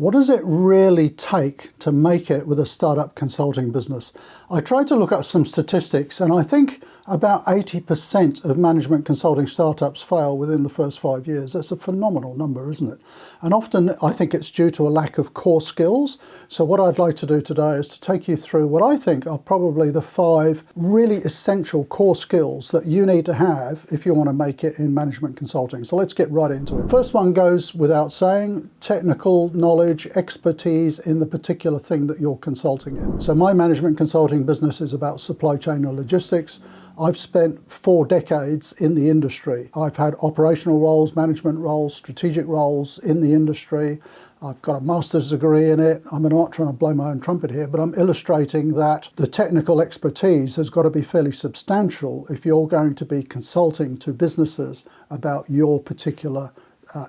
What does it really take to make it with a startup consulting business? I tried to look up some statistics, and I think about 80% of management consulting startups fail within the first 5 years. That's a phenomenal number, isn't it? And often I think it's due to a lack of core skills. So what I'd like to do today is to take you through what I think are probably the 5 really essential core skills that you need to have if you want to make it in management consulting. So let's get right into it. First one goes without saying: technical knowledge, expertise in the particular thing that you're consulting in. So my management consulting business is about supply chain or logistics. I've spent 4 decades in the industry. I've had operational roles, management roles, strategic roles in the industry. I've got a master's degree in it. I'm not trying to blow my own trumpet here, but I'm illustrating that the technical expertise has got to be fairly substantial if you're going to be consulting to businesses about your particular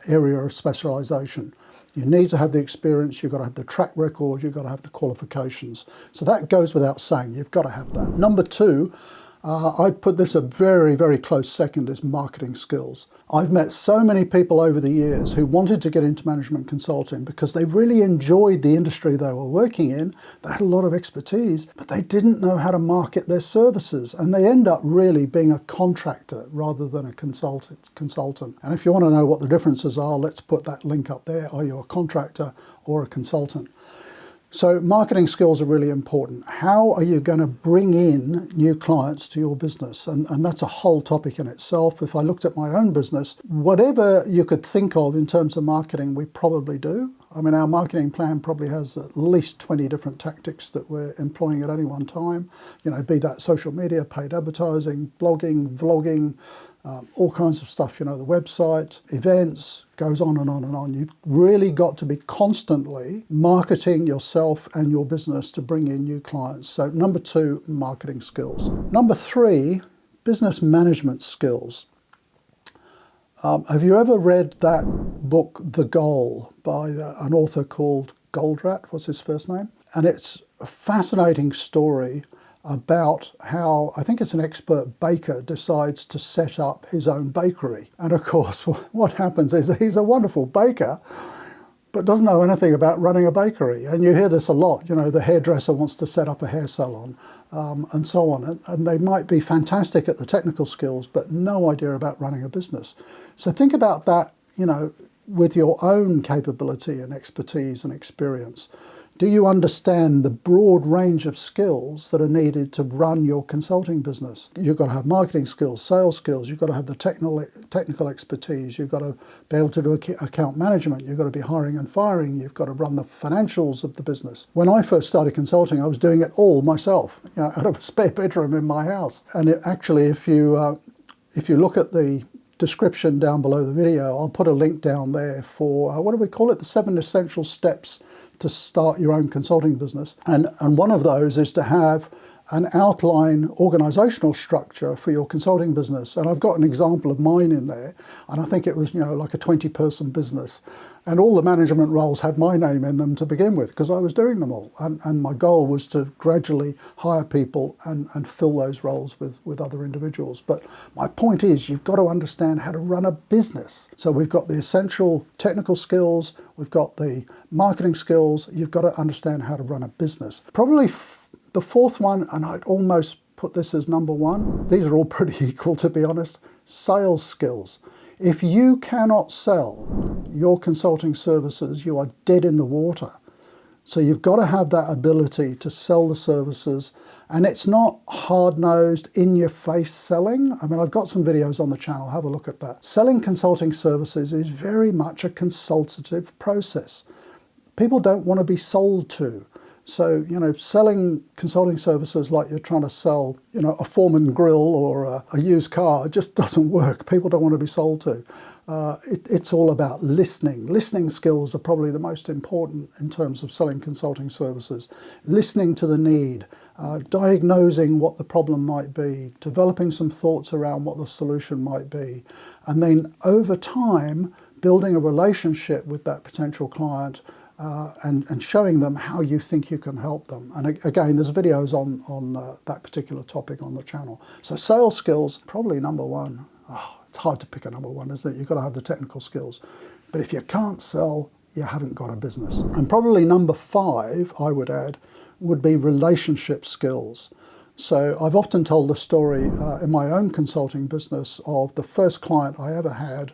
area of specialization. You need to have the experience, you've got to have the track record, you've got to have the qualifications. So that goes without saying, you've got to have that. Number 2, I'd put this a very, very close second, is marketing skills. I've met so many people over the years who wanted to get into management consulting because they really enjoyed the industry they were working in. They had a lot of expertise, but they didn't know how to market their services. And they end up really being a contractor rather than a consultant. And if you want to know what the differences are, let's put that link up there. Are you a contractor or a consultant? So marketing skills are really important. How are you going to bring in new clients to your business? And that's a whole topic in itself. If I looked at my own business, whatever you could think of in terms of marketing, we probably do. I mean, our marketing plan probably has at least 20 different tactics that we're employing at any one time. You know, be that social media, paid advertising, blogging, vlogging, all kinds of stuff, you know, the website, events, goes on and on and on. You've really got to be constantly marketing yourself and your business to bring in new clients. So number 2, marketing skills. Number 3, business management skills. Have you ever read that book, The Goal, by an author called Goldratt? What's his first name? And it's a fascinating story about how, I think it's an expert baker, decides to set up his own bakery. And of course, what happens is he's a wonderful baker, but doesn't know anything about running a bakery. And you hear this a lot, you know, the hairdresser wants to set up a hair salon, and so on. And they might be fantastic at the technical skills, but no idea about running a business. So think about that, you know, with your own capability and expertise and experience. Do you understand the broad range of skills that are needed to run your consulting business? You've got to have marketing skills, sales skills, you've got to have the technical expertise, you've got to be able to do account management, you've got to be hiring and firing, you've got to run the financials of the business. When I first started consulting, I was doing it all myself, you know, out of a spare bedroom in my house. And actually, if you look at the description down below the video, I'll put a link down there for, what do we call it? The 7 essential steps to start your own consulting business. And one of those is to have an outline organizational structure for your consulting business. And I've got an example of mine in there. And I think it was, you know, like a 20-person business. And all the management roles had my name in them to begin with because I was doing them all. And my goal was to gradually hire people and fill those roles with other individuals. But my point is, you've got to understand how to run a business. So we've got the essential technical skills, we've got the marketing skills, you've got to understand how to run a business. Probably the 4th one, and I'd almost put this as number 1, these are all pretty equal to be honest, sales skills. If you cannot sell your consulting services, you are dead in the water. So you've got to have that ability to sell the services, and it's not hard-nosed, in-your-face selling. I mean, I've got some videos on the channel, have a look at that. Selling consulting services is very much a consultative process. People don't want to be sold to. So, you know, selling consulting services like you're trying to sell, you know, a Foreman grill or a used car, it just doesn't work. People don't want to be sold to. It's all about listening. Listening skills are probably the most important in terms of selling consulting services. Listening to the need, diagnosing what the problem might be, developing some thoughts around what the solution might be, and then over time, building a relationship with that potential client and showing them how you think you can help them. And again, there's videos on that particular topic on the channel. So sales skills, probably number 1. Oh, it's hard to pick a number 1, isn't it? You've got to have the technical skills. But if you can't sell, you haven't got a business. And probably number 5, I would add, would be relationship skills. So I've often told the story in my own consulting business of the first client I ever had.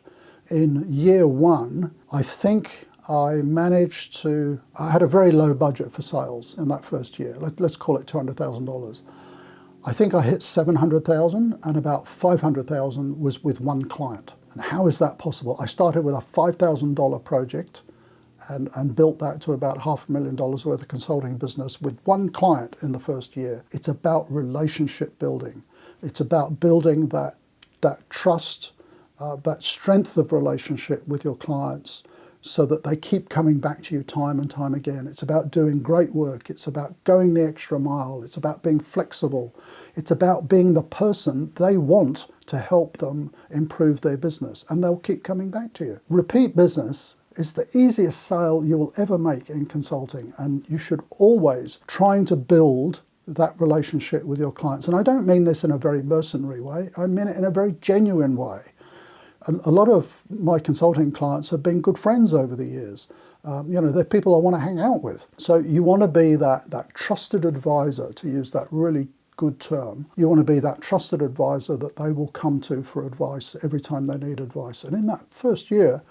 In year 1, I think I had a very low budget for sales in that first year. Let's call it $200,000. I think I hit 700,000 and about 500,000 was with one client. And how is that possible? I started with a $5,000 project and built that to about $500,000 worth of consulting business with one client in the first year. It's about relationship building. It's about building that trust, that strength of relationship with your clients so that they keep coming back to you time and time again. It's about doing great work. It's about going the extra mile. It's about being flexible. It's about being the person they want to help them improve their business, and they'll keep coming back to you. Repeat business is the easiest sale you will ever make in consulting, and you should always trying to build that relationship with your clients. And I don't mean this in a very mercenary way. I mean it in a very genuine way. A lot of my consulting clients have been good friends over the years. They're people I want to hang out with. So you want to be that trusted advisor, to use that really good term. You want to be that trusted advisor that they will come to for advice every time they need advice. And in that first year,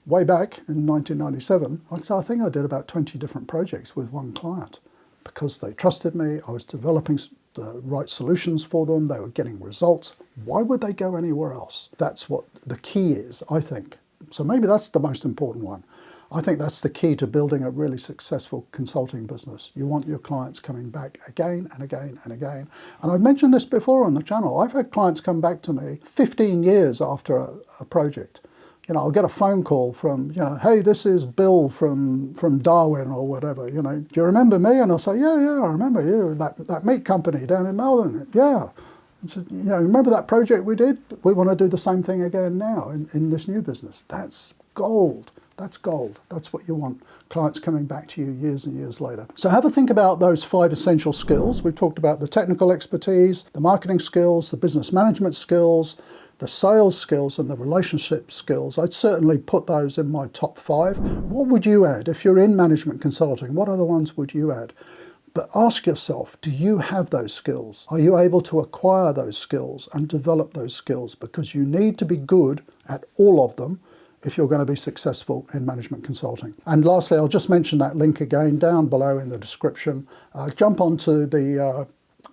way back in 1997, I think I did about 20 different projects with one client because they trusted me. I was developing the right solutions for them. They were getting results. Why would they go anywhere else? That's what the key is, I think. So maybe that's the most important one. I think that's the key to building a really successful consulting business. You want your clients coming back again and again and again. And I've mentioned this before on the channel. I've had clients come back to me 15 years after a project. I'll get a phone call from, hey, this is Bill from Darwin or whatever, do you remember me? And I'll say, yeah, I remember you, that meat company down in Melbourne. Yeah. And so, remember that project we did? We want to do the same thing again now in this new business. That's gold. That's gold. That's what you want. Clients coming back to you years and years later. So have a think about those 5 essential skills. We've talked about the technical expertise, the marketing skills, the business management skills, the sales skills and the relationship skills. I'd certainly put those in my top 5. What would you add? If you're in management consulting, what other ones would you add? But ask yourself, do you have those skills? Are you able to acquire those skills and develop those skills? Because you need to be good at all of them if you're going to be successful in management consulting. And lastly, I'll just mention that link again down below in the description. Jump onto the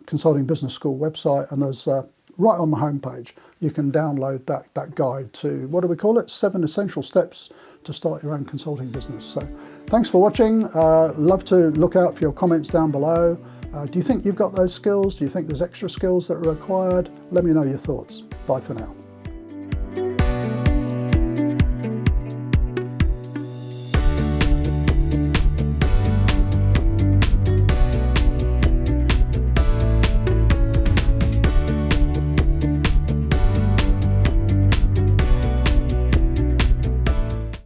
Consulting Business School website, and there's right on the homepage, you can download that guide to, what do we call it? 7 essential steps to start your own consulting business. So thanks for watching. Love to look out for your comments down below. Do you think you've got those skills? Do you think there's extra skills that are required? Let me know your thoughts. Bye for now.